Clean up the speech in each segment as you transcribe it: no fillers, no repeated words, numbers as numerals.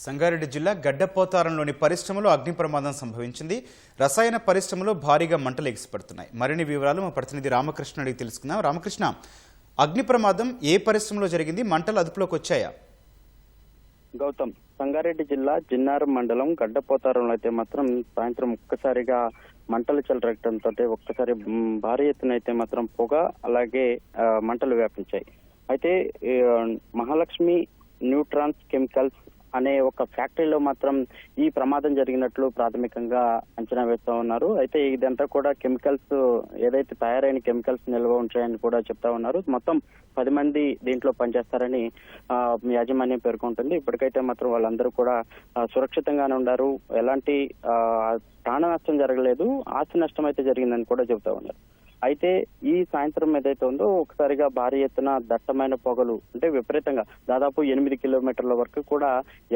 సంగారెడ్డి జిల్లా గడ్డపోతారంలోని పరిశ్రమలో అగ్ని ప్రమాదం సంభవించింది. రసాయన పరిశ్రమలో భారీగా మంటలు ఎగిసిపడుతున్నాయి. మరిన్ని వివరాలు మా ప్రతినిధి రామకృష్ణ అడిగి తెలుసుకుందాం. రామకృష్ణ, అగ్ని ప్రమాదం ఏ పరిశ్రమలో జరిగింది? మంటలు అదుపులోకి వచ్చాయా? గౌతమ్, సంగారెడ్డి జిల్లా జిన్నారం మండలం గడ్డపోతారంలో అయితే మాత్రం సాయంత్రం ఒక్కసారిగా మంటలు చెలరగడంతో ఒక్కసారి భారీ ఎత్తున అయితే మాత్రం పొగ అలాగే మంటలు వ్యాపించాయి. అయితే మహాలక్ష్మి న్యూట్రాన్స్ కెమికల్స్ అనే ఒక ఫ్యాక్టరీలో మాత్రం ఈ ప్రమాదం జరిగినట్లు ప్రాథమికంగా అంచనా వేస్తా ఉన్నారు. అయితే ఇదంతా కూడా కెమికల్స్, ఏదైతే తయారైన కెమికల్స్ నిల్వ ఉంటాయని కూడా చెప్తా ఉన్నారు. మొత్తం 10 మంది దీంట్లో పనిచేస్తారని యాజమాన్యం పేర్కొంటుంది. ఇప్పటికైతే మాత్రం వాళ్ళందరూ కూడా సురక్షితంగానే ఉన్నారు. ఎలాంటి ప్రాణ నష్టం జరగలేదు, ఆస్తి నష్టం అయితే జరిగిందని కూడా చెప్తా ఉన్నారు. అయితే ఈ సాయంత్రం ఏదైతే ఉందో ఒకసారిగా భారీ ఎత్తున దట్టమైన పొగలు, అంటే విపరీతంగా దాదాపు 8 కిలోమీటర్ల వరకు కూడా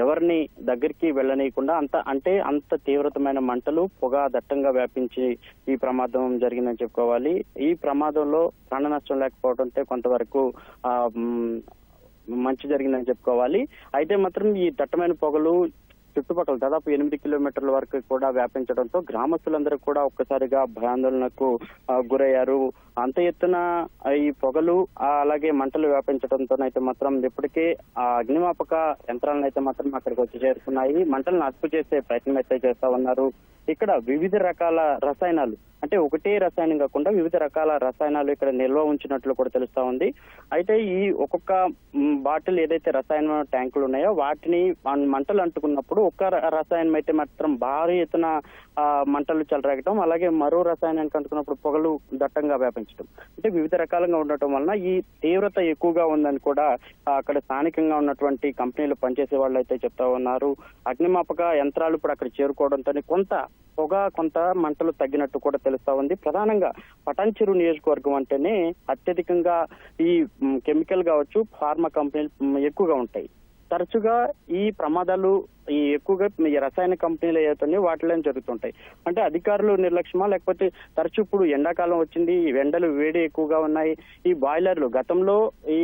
ఎవరిని దగ్గరికి వెళ్ళనీయకుండా అంత తీవ్రతమైన మంటలు, పొగ దట్టంగా వ్యాపించి ఈ ప్రమాదం జరిగిందని చెప్పుకోవాలి. ఈ ప్రమాదంలో ప్రాణ నష్టం లేకపోవడంతో కొంతవరకు మంచి జరిగిందని చెప్పుకోవాలి. అయితే మాత్రం ఈ దట్టమైన పొగలు చుట్టుపక్కల దాదాపు 8 కిలోమీటర్ల వరకు కూడా వ్యాపించడంతో గ్రామస్తులందరూ కూడా ఒక్కసారిగా భయాందోళనకు గురయ్యారు. అంత ఎత్తున ఈ పొగలు అలాగే మంటలు వ్యాపించడంతోనైతే మాత్రం ఇప్పటికే అగ్నిమాపక యంత్రాలను అయితే మాత్రం అక్కడికి వచ్చి చేరుకున్నాయి. మంటలను అదుపు చేసే ప్రయత్నం అయితే చేస్తా ఉన్నారు. ఇక్కడ వివిధ రకాల రసాయనాలు, అంటే ఒకటే రసాయనం కాకుండా వివిధ రకాల రసాయనాలు ఇక్కడ నిల్వ ఉంచినట్లు కూడా తెలుస్తా ఉంది. అయితే ఈ ఒక్కొక్క బాటిల్ ఏదైతే రసాయన ట్యాంకులు ఉన్నాయో వాటిని మంటలు అంటుకున్నప్పుడు ఒక్క రసాయనం అయితే మాత్రం భారీ ఎత్తున మంటలు చెలరేగటం, అలాగే మరో రసాయనానికి అంటుకున్నప్పుడు పొగలు దట్టంగా వ్యాపించడం, అంటే వివిధ రకాలుగా ఉండటం వలన ఈ తీవ్రత ఎక్కువగా ఉందని కూడా అక్కడ స్థానికంగా ఉన్నటువంటి కంపెనీలు పనిచేసే వాళ్ళు అయితే చెప్తా ఉన్నారు. అగ్నిమాపక యంత్రాలు ఇప్పుడు అక్కడ చేరుకోవడంతో కొంత పొగ, కొంత మంటలు తగ్గినట్టు కూడా తెలుస్తా ఉంది. ప్రధానంగా పటాన్చెరు నియోజకవర్గం అంటేనే అత్యధికంగా ఈ కెమికల్ కావచ్చు, ఫార్మా కంపెనీలు ఎక్కువగా ఉంటాయి. తరచుగా ఈ ప్రమాదాలు ఎక్కువగా ఈ రసాయన కంపెనీలు ఏవైతే వాటిలో జరుగుతుంటాయి. అంటే అధికారులు నిర్లక్ష్యమా, లేకపోతే తరచు ఇప్పుడు ఎండాకాలం వచ్చింది, ఎండలు వేడి ఎక్కువగా ఉన్నాయి. ఈ బాయిలర్లు గతంలో ఈ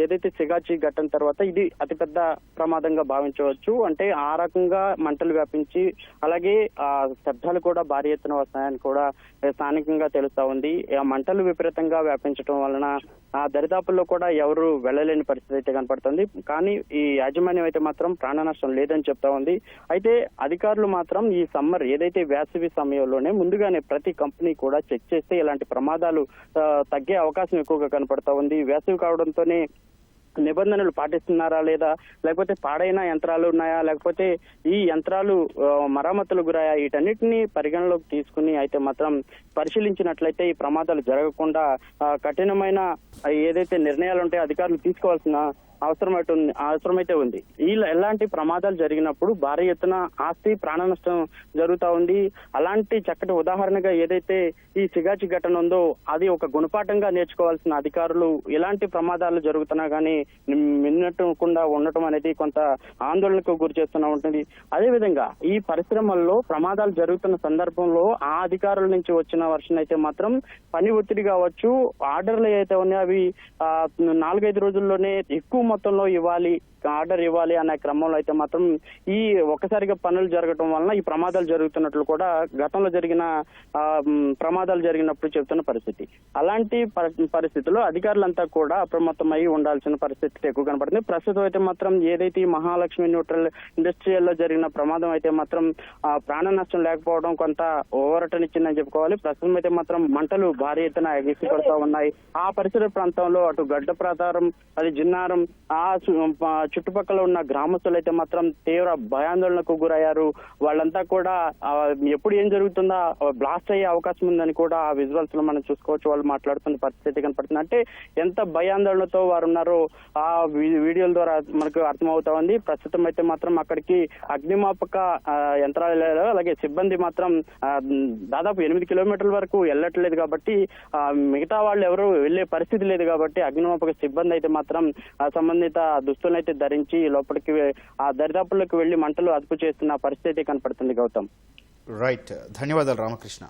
ఏదైతే సిగాచి ఘటన తర్వాత ఇది అతిపెద్ద ప్రమాదంగా భావించవచ్చు. అంటే ఆ రకంగా మంటలు వ్యాపించి అలాగే శబ్దాలు కూడా భారీ ఎత్తున వస్తాయని కూడా స్థానికంగా తెలుస్తా ఉంది. ఆ మంటలు విపరీతంగా వ్యాపించడం వలన ఆ దరిదాపుల్లో కూడా ఎవరు వెళ్ళలేని పరిస్థితి అయితే కనపడుతుంది. కానీ ఈ యాజమాన్యం అయితే మాత్రం ప్రాణ నష్టం లేదని చెప్తా ఉంది. అయితే అధికారులు మాత్రం ఈ సమ్మర్ ఏదైతే వేసవి సమయంలోనే ముందుగానే ప్రతి కంపెనీ కూడా చెక్ చేస్తే ఇలాంటి ప్రమాదాలు తగ్గే అవకాశం ఎక్కువగా కనపడతా ఉంది. వేసవి కావడంతోనే నిబంధనలు పాటిస్తున్నారా లేదా, లేకపోతే పాడైన యంత్రాలు ఉన్నాయా, లేకపోతే ఈ యంత్రాలు మరమ్మతులు గురయ్యా, వీటన్నిటిని పరిగణలోకి తీసుకుని అయితే మాత్రం పరిశీలించినట్లయితే ఈ ప్రమాదాలు జరగకుండా కఠినమైన ఏదైతే నిర్ణయాలు ఉంటాయో అధికారులు తీసుకోవాల్సిన అవసరమైతే ఉంది. ఎలాంటి ప్రమాదాలు జరిగినప్పుడు భారీ ఎత్తున ఆస్తి, ప్రాణ నష్టం జరుగుతా ఉంది. అలాంటి చక్కటి ఉదాహరణగా ఏదైతే ఈ సిగాచి ఘటన ఉందో అది ఒక గుణపాఠంగా నేర్చుకోవాల్సిన అధికారులు ఎలాంటి ప్రమాదాలు జరుగుతున్నా కానీ మిన్నకుండా ఉండటం అనేది కొంత ఆందోళనకు గురి చేస్తున్నా ఉంటుంది. అదేవిధంగా ఈ పరిశ్రమల్లో ప్రమాదాలు జరుగుతున్న సందర్భంలో ఆ అధికారుల నుంచి వచ్చిన వర్షన్ అయితే మాత్రం పని ఒత్తిడి కావచ్చు, ఆర్డర్లు అయితే ఉన్నాయో అవి 4-5 రోజుల్లోనే ఎక్కువ మొత్తంలో ఆర్డర్ ఇవ్వాలి అనే క్రమంలో అయితే మాత్రం ఈ ఒక్కసారిగా పనులు జరగడం వలన ఈ ప్రమాదాలు జరుగుతున్నట్లు కూడా గతంలో జరిగిన ప్రమాదాలు జరిగినప్పుడు చెబుతున్న పరిస్థితి. అలాంటి పరిస్థితుల్లో అధికారులంతా కూడా అప్రమత్తమై ఉండాల్సిన పరిస్థితి ఎక్కువ కనపడుతుంది. ప్రస్తుతం అయితే మాత్రం ఏదైతే ఈ మహాలక్ష్మి న్యూట్రల్ ఇండస్ట్రియల్లో జరిగిన ప్రమాదం అయితే మాత్రం ప్రాణ నష్టం లేకపోవడం కొంత ఓవరటనిచ్చిందని చెప్పుకోవాలి. ప్రస్తుతం అయితే మాత్రం మంటలు భారీ ఎత్తున ఎగిసిపడుతూ ఉన్నాయి. ఆ పరిసర ప్రాంతంలో అటు గడ్డప్రతారం, అది జిన్నారం, ఆ చుట్టుపక్కల ఉన్న గ్రామస్తులు అయితే మాత్రం తీవ్ర భయాందోళనకు గురయ్యారు. వాళ్ళంతా కూడా ఎప్పుడు ఏం జరుగుతుందా, బ్లాస్ట్ అయ్యే అవకాశం ఉందని కూడా ఆ విజువల్స్ లో మనం చూసుకోవచ్చు. వాళ్ళు మాట్లాడుతున్న పరిస్థితి కనపడుతుంది. అంటే ఎంత భయాందోళనతో వారు ఉన్నారో ఆ వీడియోల ద్వారా మనకు అర్థమవుతా ఉంది. ప్రస్తుతం అయితే మాత్రం అక్కడికి అగ్నిమాపక యంత్రాలు అలాగే సిబ్బంది మాత్రం దాదాపు 8 కిలోమీటర్ల వరకు వెళ్ళట్లేదు కాబట్టి, మిగతా వాళ్ళు ఎవరు వెళ్లే పరిస్థితి లేదు కాబట్టి అగ్నిమాపక సిబ్బంది అయితే మాత్రం సంబంధిత దుస్తులను అయితే ధరించి లోపలికి ఆ దరిదాపుల్లోకి వెళ్లి మంటలు అదుపు చేస్తున్న పరిస్థితి కనపడుతుంది. గౌతమ్, రైట్, ధన్యవాదాలు రామకృష్ణ.